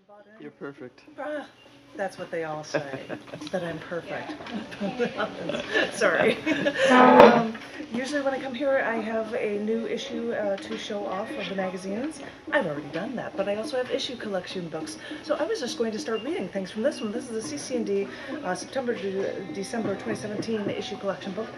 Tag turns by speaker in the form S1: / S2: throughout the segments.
S1: bought in.
S2: You're perfect.
S1: That's what they all say, that I'm perfect. Sorry. Usually when I come here, I have a new issue to show off of the magazines. I've already done that, but I also have issue collection books. So I was just going to start reading things from this one. This is a cc&d September to December 2017 issue collection book,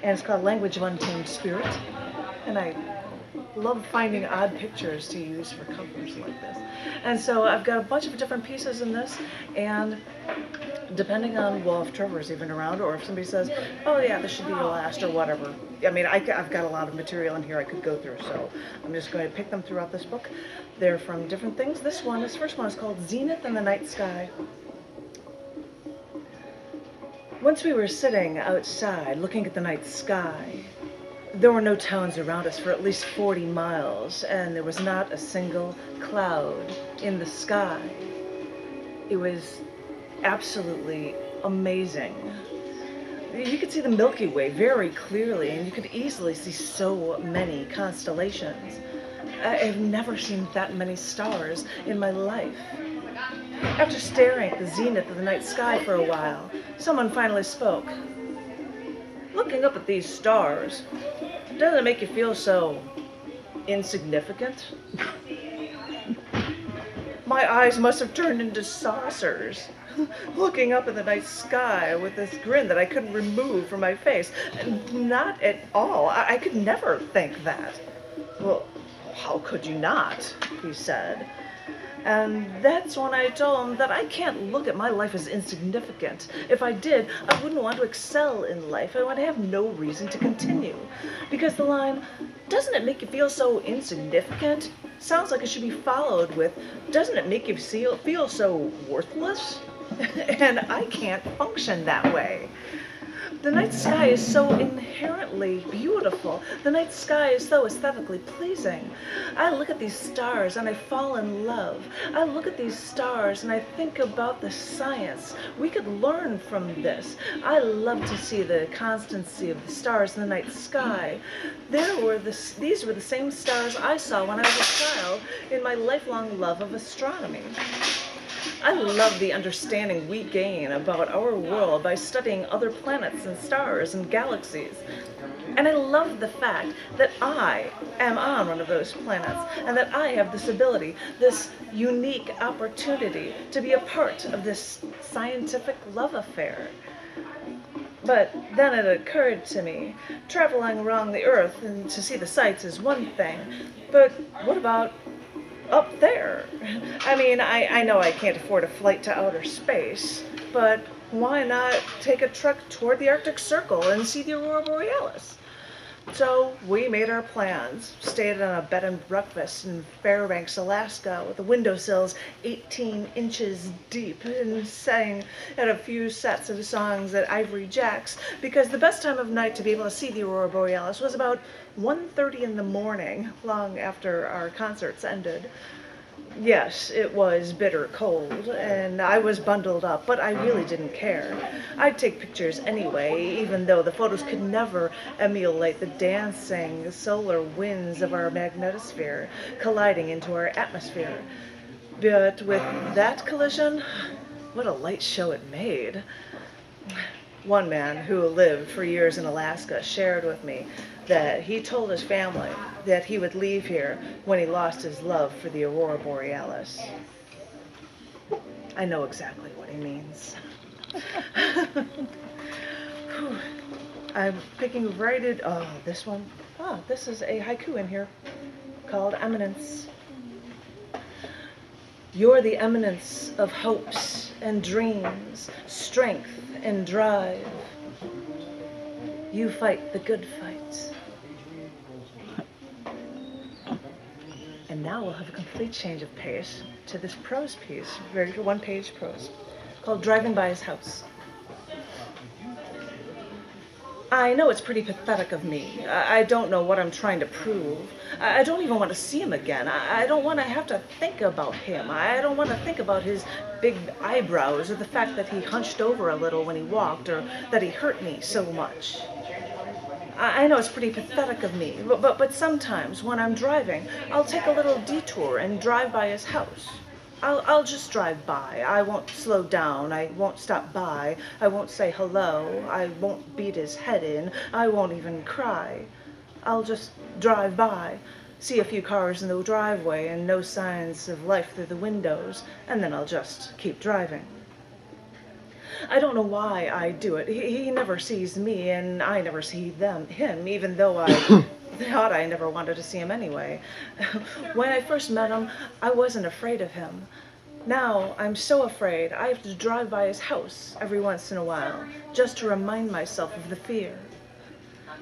S1: and it's called Language of Untamed Spirit. And I love finding odd pictures to use for covers like this. And so I've got a bunch of different pieces in this, and depending on, well, if Trevor's even around, or if somebody says, oh yeah, this should be your last, or whatever. I mean, I've got a lot of material in here I could go through, so I'm just going to pick them throughout this book. They're from different things. This first one is called Zenith in the Night Sky. Once we were sitting outside looking at the night sky. There were no towns around us for at least 40 miles, and there was not a single cloud in the sky. It was absolutely amazing. You could see the Milky Way very clearly, and you could easily see so many constellations. I've never seen that many stars in my life. After staring at the zenith of the night sky for a while, someone finally spoke. Looking up at these stars, doesn't it make you feel so insignificant? My eyes must have turned into saucers, looking up in the night sky with this grin that I couldn't remove from my face. Not at all. I could never think that. Well, how could you not? He said. And that's when I told him that I can't look at my life as insignificant. If I did, I wouldn't want to excel in life. I would have no reason to continue. Because the line, doesn't it make you feel so insignificant, sounds like it should be followed with, doesn't it make you feel so worthless? And I can't function that way. The night sky is so inherently beautiful. The night sky is so aesthetically pleasing. I look at these stars and I fall in love. I look at these stars and I think about the science. We could learn from this. I love to see the constancy of the stars in the night sky. These were the same stars I saw when I was a child in my lifelong love of astronomy. I love the understanding we gain about our world by studying other planets and stars and galaxies. And I love the fact that I am on one of those planets and that I have this ability, this unique opportunity to be a part of this scientific love affair. But then it occurred to me, traveling around the Earth and to see the sights is one thing, but what about up there? I mean, I know I can't afford a flight to outer space, but why not take a trek toward the Arctic Circle and see the aurora borealis? So we made our plans, stayed on a bed and breakfast in Fairbanks, Alaska, with the windowsills 18 inches deep, and sang at a few sets of songs at Ivory Jack's, because the best time of night to be able to see the aurora borealis was about 1:30 in the morning, long after our concerts ended. Yes, it was bitter cold, and I was bundled up, but I really didn't care. I'd take pictures anyway, even though the photos could never emulate the dancing solar winds of our magnetosphere colliding into our atmosphere. But with that collision, what a light show it made. One man who lived for years in Alaska shared with me that he told his family that he would leave here when he lost his love for the aurora borealis. I know exactly what he means. I'm picking right at, this one. This is a haiku in here called Eminence. You're the eminence of hopes and dreams, strength and drive. You fight the good fight. And now we'll have a complete change of pace to this prose piece, very one-page prose, called Driving by His House. I know it's pretty pathetic of me. I don't know what I'm trying to prove. I don't even want to see him again. I don't want to have to think about him. I don't want to think about his big eyebrows or the fact that he hunched over a little when he walked or that he hurt me so much. I know it's pretty pathetic of me, but sometimes when I'm driving, I'll take a little detour and drive by his house. I'll just drive by. I won't slow down. I won't stop by. I won't say hello. I won't beat his head in. I won't even cry. I'll just drive by, see a few cars in the driveway and no signs of life through the windows, and then I'll just keep driving. I don't know why I do it. He never sees me, and I never see him, even though I thought I never wanted to see him anyway. When I first met him, I wasn't afraid of him. Now I'm so afraid I have to drive by his house every once in a while, just to remind myself of the fear.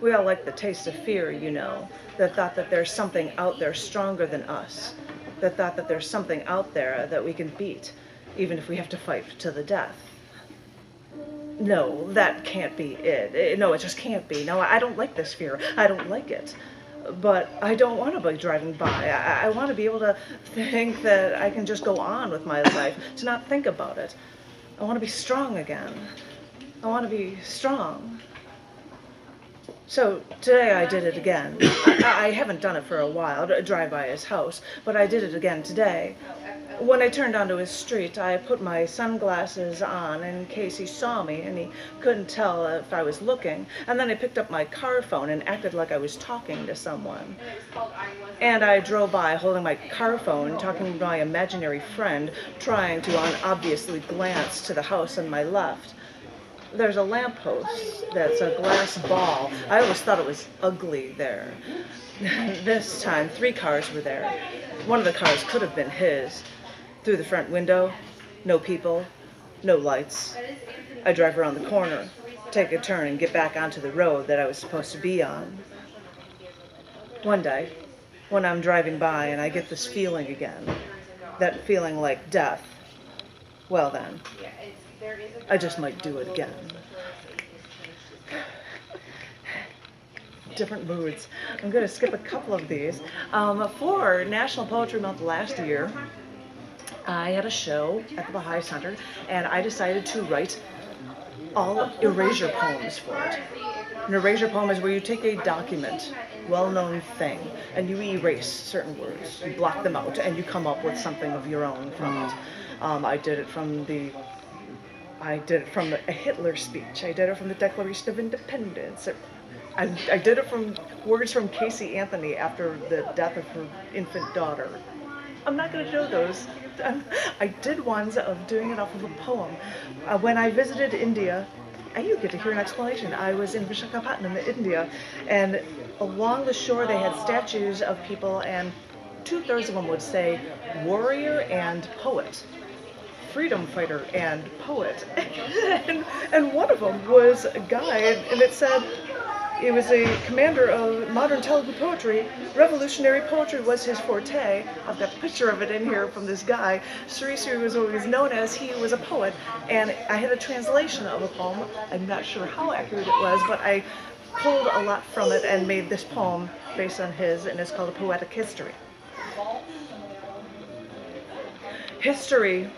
S1: We all like the taste of fear, you know, the thought that there's something out there stronger than us, the thought that there's something out there that we can beat, even if we have to fight to the death. No, that can't be it. No, it just can't be. No, I don't like this fear. I don't like it. But I don't want to be driving by. I want to be able to think that I can just go on with my life, to not think about it. I want to be strong again. I want to be strong. So today I did it again. I haven't done it for a while, to drive by his house, but I did it again today. When I turned onto his street, I put my sunglasses on in case he saw me and he couldn't tell if I was looking. And then I picked up my car phone and acted like I was talking to someone. And I drove by holding my car phone, talking to my imaginary friend, trying to unobviously glance to the house on my left. There's a lamppost that's a glass ball. I always thought it was ugly there. This time, 3 cars were there. One of the cars could have been his. Through the front window, no people, no lights. I drive around the corner, take a turn, and get back onto the road that I was supposed to be on. One day, when I'm driving by and I get this feeling again, that feeling like death, well then, I just might do it again. Different moods. I'm going to skip a couple of these. For National Poetry Month last year, I had a show at the Baha'i Center, and I decided to write all erasure poems for it. An erasure poem is where you take a document, well-known thing, and you erase certain words. You block them out, and you come up with something of your own from it. I did it from a Hitler speech. I did it from the Declaration of Independence. I did it from words from Casey Anthony after the death of her infant daughter. I'm not going to show those. I did ones of doing it off of a poem. When I visited India, and you get to hear an explanation. I was in Visakhapatnam, India, and along the shore they had statues of people, and 2/3 of them would say warrior and poet, freedom fighter and poet. and one of them was a guy, and it said, he was a commander of modern Telugu poetry. Revolutionary poetry was his forte. I've got a picture of it in here from this guy. Sri Sri was always known as he was a poet, and I had a translation of a poem. I'm not sure how accurate it was, but I pulled a lot from it and made this poem based on his, and it's called a Poetic History. History,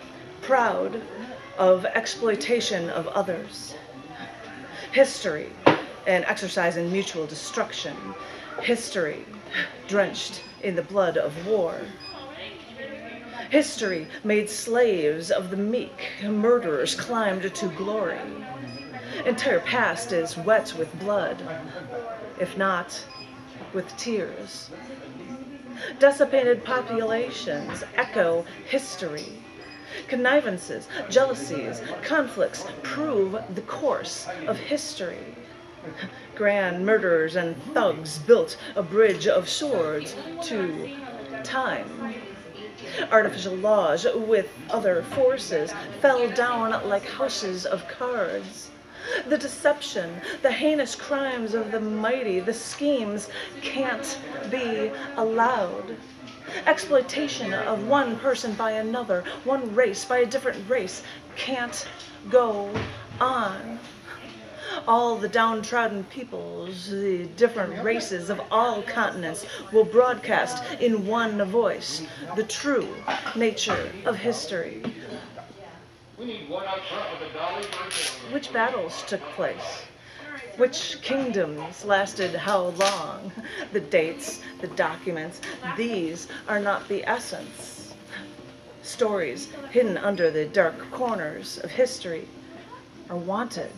S1: proud of exploitation of others. History, an exercise in mutual destruction. History, drenched in the blood of war. History made slaves of the meek, murderers climbed to glory. Entire past is wet with blood, if not with tears. Dissipated populations echo history. Connivances, jealousies, conflicts prove the course of history. Grand murderers and thugs built a bridge of swords to time. Artificial laws with other forces fell down like houses of cards. The deception, the heinous crimes of the mighty, the schemes can't be allowed. Exploitation of one person by another, one race by a different race, can't go on. All the downtrodden peoples, the different races of all continents will broadcast in one voice the true nature of history. Which battles took place? Which kingdoms lasted how long? The dates, the documents, these are not the essence. Stories hidden under the dark corners of history are wanted.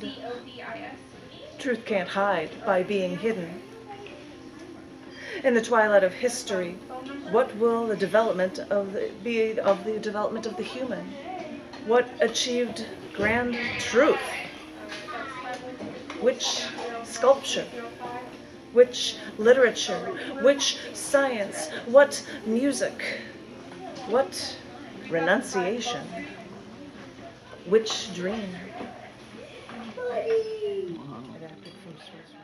S1: Truth can't hide by being hidden. In the twilight of history, what will the development be of the development of the human? What achieved grand truth? Which sculpture? Which literature? Which science? What music? What renunciation? Which dream? Adapted from source.